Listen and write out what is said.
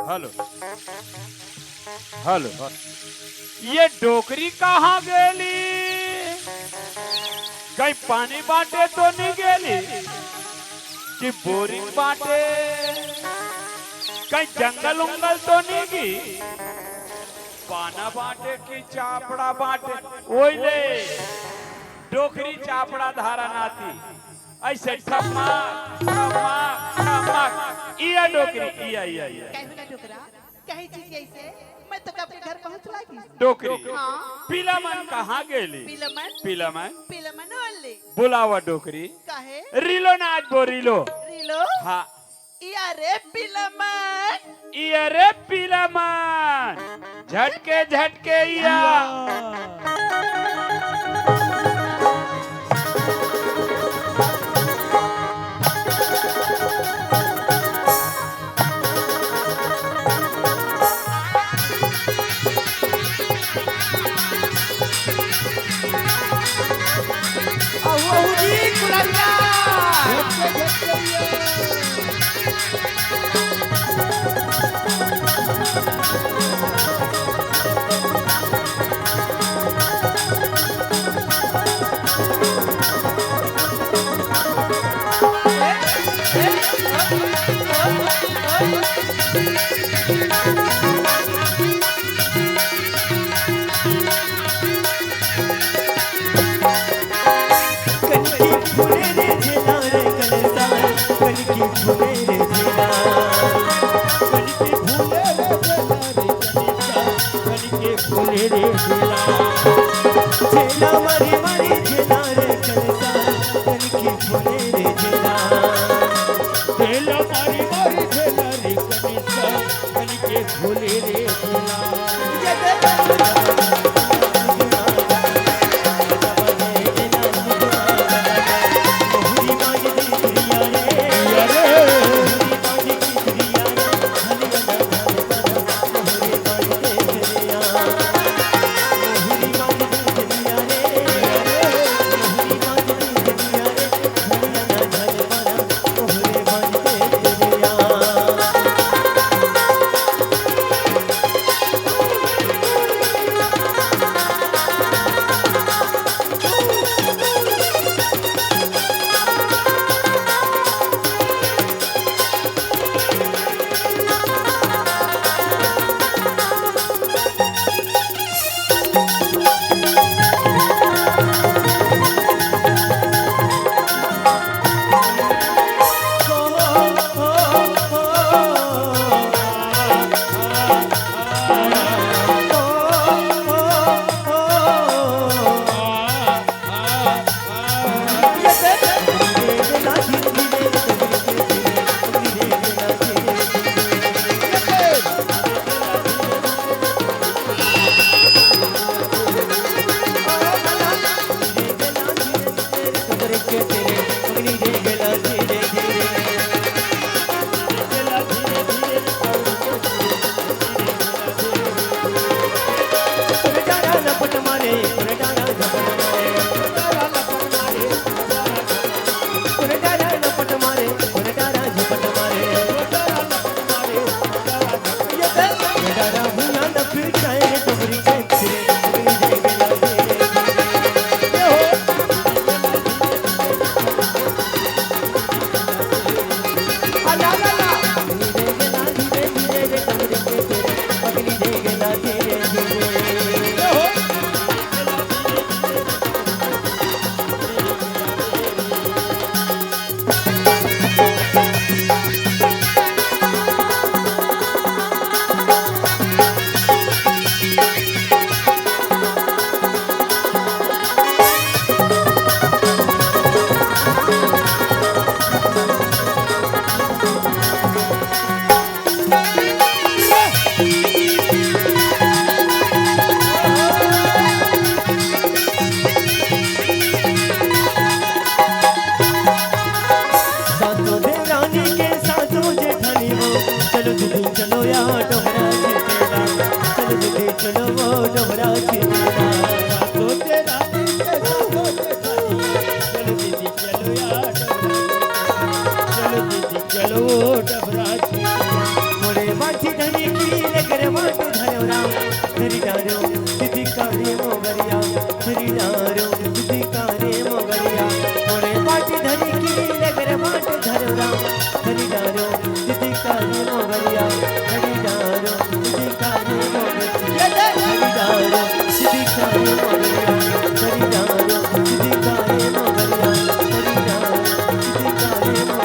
Hello hello. ये डोकरी कहाँ गेली? कहीं पानी बांटे तो नहीं गेली कि बोरिंग बांटे? कहीं जंगल उंगल तो नहीं की? पाना बांटे की चापड़ा बांटे? ओइले डोकरी चापड़ा धारा नाती ऐसे ठमक ठमक ठमक इया डोकरी इया इया इया कहूना डोकरा कहीं चीज ऐसे मैं तो अपने घर पहुंच लागी डोकरी। हाँ पीलामन कहाँ गेली? पिलमन पीलामन पिलमन ओनली बुलावा डोकरी। काहे रिलो नाच बो रिलो। रिलो हाँ यारे पिलमन इया रे पीलामन झटके झटके इया या डोबरा छिटेला चल दीदी चलो वो डोबरा छिटेला रातों से रानी के साथों से साथी चलो दीदी चलो या डोबरा छिटेला चलो दीदी चलो वो डोबरा छिटेला मोरे बाटी धनी की लेकर बाटी धरोरा धरी डारो दीदी कारे मोगरिया धरी डारो दीदी कारे मोगरिया मोरे बाटी धनी की लेकर बाटी धरोरा धरी डारो